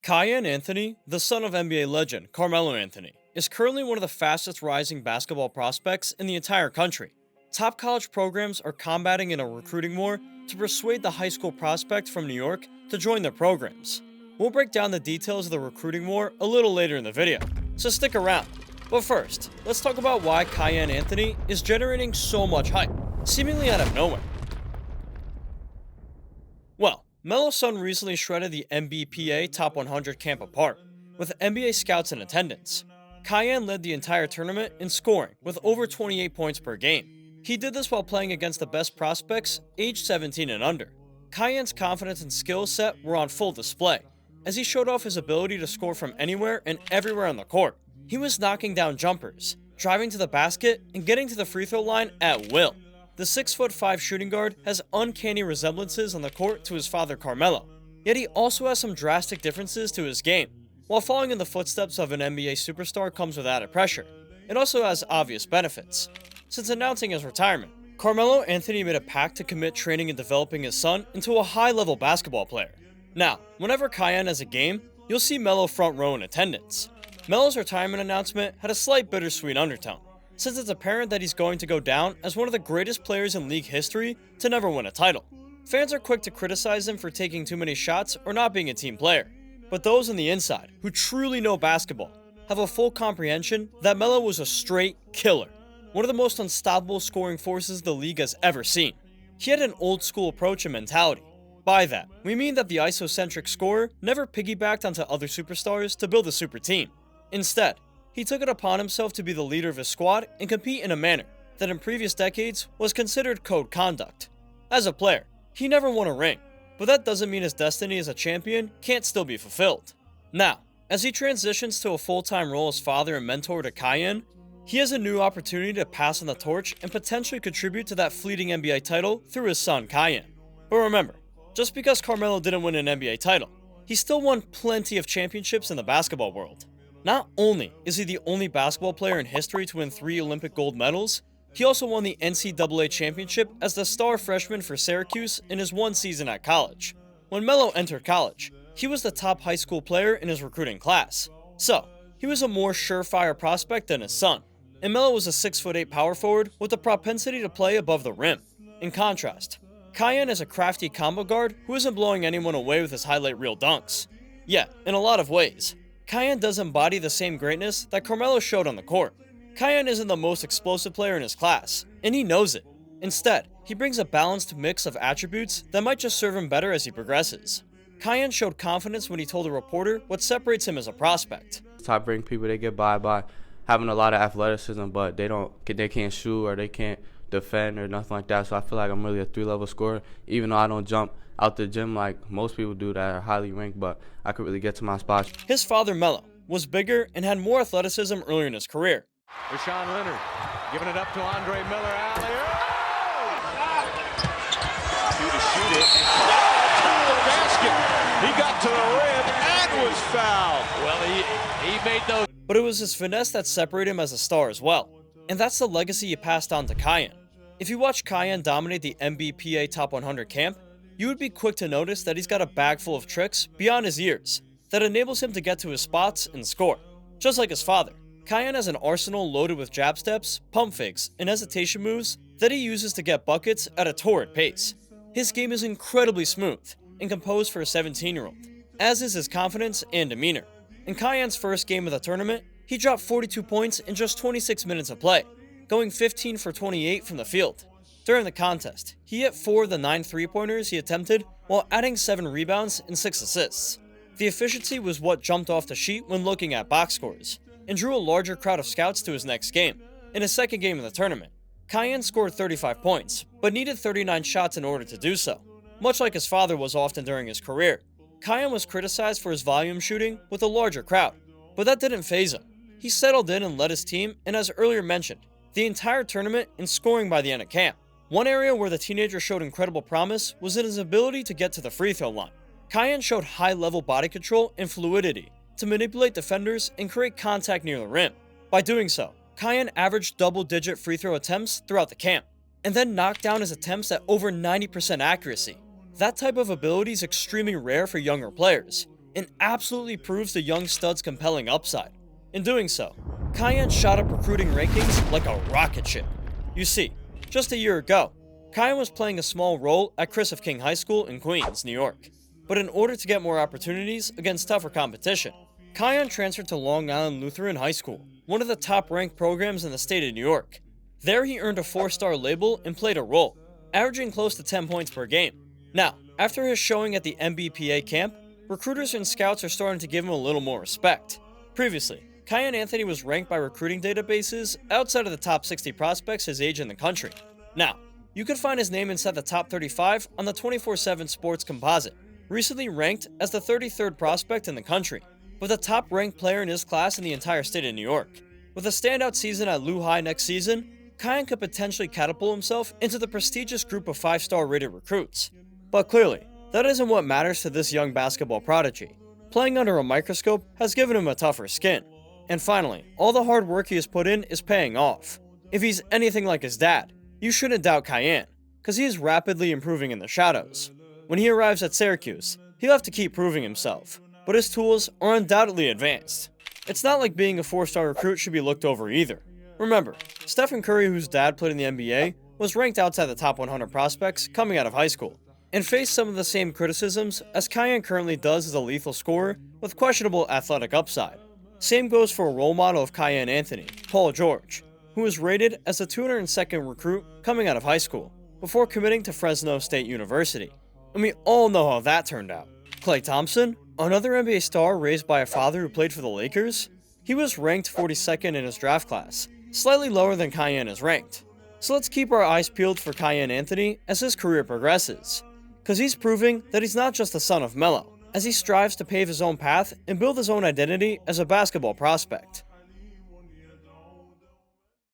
Kiyan Anthony, the son of NBA legend Carmelo Anthony, is currently one of the fastest rising basketball prospects in the entire country. Top college programs are combating in a recruiting war to persuade the high school prospect from New York to join their programs. We'll break down the details of the recruiting war a little later in the video, so stick around. But first, let's talk about why Kiyan Anthony is generating so much hype, seemingly out of nowhere. Well, Melo's son recently shredded the NBPA Top 100 camp apart, with NBA scouts in attendance. Kiyan led the entire tournament in scoring, with over 28 points per game. He did this while playing against the best prospects, aged 17 and under. Kiyan's confidence and skill set were on full display, as he showed off his ability to score from anywhere and everywhere on the court. He was knocking down jumpers, driving to the basket, and getting to the free throw line at will. The 6'5" shooting guard has uncanny resemblances on the court to his father Carmelo, yet he also has some drastic differences to his game. While following in the footsteps of an NBA superstar comes with added pressure, it also has obvious benefits. Since announcing his retirement, Carmelo Anthony made a pact to commit training and developing his son into a high-level basketball player. Now, whenever Kiyan has a game, you'll see Melo front row in attendance. Melo's retirement announcement had a slight bittersweet undertone, since it's apparent that he's going to go down as one of the greatest players in league history to never win a title. Fans are quick to criticize him for taking too many shots or not being a team player, but those on the inside, who truly know basketball, have a full comprehension that Melo was a straight killer, one of the most unstoppable scoring forces the league has ever seen. He had an old-school approach and mentality. By that, we mean that the isocentric scorer never piggybacked onto other superstars to build a super team. Instead, he took it upon himself to be the leader of his squad and compete in a manner that in previous decades was considered code conduct. As a player, he never won a ring, but that doesn't mean his destiny as a champion can't still be fulfilled. Now, as he transitions to a full-time role as father and mentor to Kiyan, he has a new opportunity to pass on the torch and potentially contribute to that fleeting NBA title through his son Kiyan. But remember, just because Carmelo didn't win an NBA title, he still won plenty of championships in the basketball world. Not only is he the only basketball player in history to win 3 Olympic gold medals, he also won the NCAA championship as the star freshman for Syracuse in his one season at college. When Melo entered college, he was the top high school player in his recruiting class, so he was a more surefire prospect than his son. And Melo was a 6'8" power forward with the propensity to play above the rim. In contrast, Kiyan is a crafty combo guard who isn't blowing anyone away with his highlight reel dunks. Yet, in a lot of ways, Kiyan does embody the same greatness that Carmelo showed on the court. Kiyan isn't the most explosive player in his class, and he knows it. Instead, he brings a balanced mix of attributes that might just serve him better as he progresses. Kiyan showed confidence when he told a reporter what separates him as a prospect. Top ranked people, they get by having a lot of athleticism, but they can't shoot or they can't defend or nothing like that. So I feel like I'm really a 3-level scorer, even though I don't jump out the gym like most people do that are highly ranked, but I could really get to my spots. His father Melo was bigger and had more athleticism earlier in his career. Rashawn Leonard giving it up to Andre Miller. Alley. To shoot it. And to the basket. He got to the rim and was fouled. Well, he made those. But it was his finesse that separated him as a star as well. And that's the legacy he passed on to Kiyan. If you watch Kiyan dominate the NBPA Top 100 camp, you would be quick to notice that he's got a bag full of tricks beyond his years that enables him to get to his spots and score. Just like his father, Kiyan has an arsenal loaded with jab steps, pump fakes, and hesitation moves that he uses to get buckets at a torrid pace. His game is incredibly smooth and composed for a 17-year-old, as is his confidence and demeanor. In Kiyan's first game of the tournament, he dropped 42 points in just 26 minutes of play, going 15 for 28 from the field. During the contest, he hit 4 of the 9 3-pointers he attempted while adding 7 rebounds and 6 assists. The efficiency was what jumped off the sheet when looking at box scores, and drew a larger crowd of scouts to his next game. In his second game of the tournament, Kiyan scored 35 points, but needed 39 shots in order to do so. Much like his father was often during his career, Kiyan was criticized for his volume shooting with a larger crowd, but that didn't faze him. He settled in and led his team, and as earlier mentioned, the entire tournament in scoring by the end of camp. One area where the teenager showed incredible promise was in his ability to get to the free throw line. Kiyan showed high-level body control and fluidity to manipulate defenders and create contact near the rim. By doing so, Kiyan averaged double-digit free throw attempts throughout the camp, and then knocked down his attempts at over 90% accuracy. That type of ability is extremely rare for younger players, and absolutely proves the young stud's compelling upside. In doing so, Kiyan shot up recruiting rankings like a rocket ship. You see, just a year ago, Kiyan was playing a small role at Chris of King High School in Queens, New York. But in order to get more opportunities against tougher competition, Kiyan transferred to Long Island Lutheran High School, one of the top-ranked programs in the state of New York. There he earned a 4-star label and played a role, averaging close to 10 points per game. Now, after his showing at the MBPA camp, recruiters and scouts are starting to give him a little more respect. Previously, Kiyan Anthony was ranked by recruiting databases outside of the top 60 prospects his age in the country. Now, you can find his name inside the top 35 on the 24/7 Sports Composite, recently ranked as the 33rd prospect in the country, but the top-ranked player in his class in the entire state of New York. With a standout season at Lou High next season, Kiyan could potentially catapult himself into the prestigious group of 5-star rated recruits. But clearly, that isn't what matters to this young basketball prodigy. Playing under a microscope has given him a tougher skin. And finally, all the hard work he has put in is paying off. If he's anything like his dad, you shouldn't doubt Kiyan, because he is rapidly improving in the shadows. When he arrives at Syracuse, he'll have to keep proving himself, but his tools are undoubtedly advanced. It's not like being a 4-star recruit should be looked over either. Remember, Stephen Curry, whose dad played in the NBA, was ranked outside the top 100 prospects coming out of high school, and faced some of the same criticisms as Kiyan currently does as a lethal scorer with questionable athletic upside. Same goes for a role model of Kiyan Anthony, Paul George, who was rated as the 202nd recruit coming out of high school, before committing to Fresno State University. And we all know how that turned out. Klay Thompson, another NBA star raised by a father who played for the Lakers, he was ranked 42nd in his draft class, slightly lower than Kiyan is ranked. So let's keep our eyes peeled for Kiyan Anthony as his career progresses, because he's proving that he's not just the son of Melo, as he strives to pave his own path and build his own identity as a basketball prospect.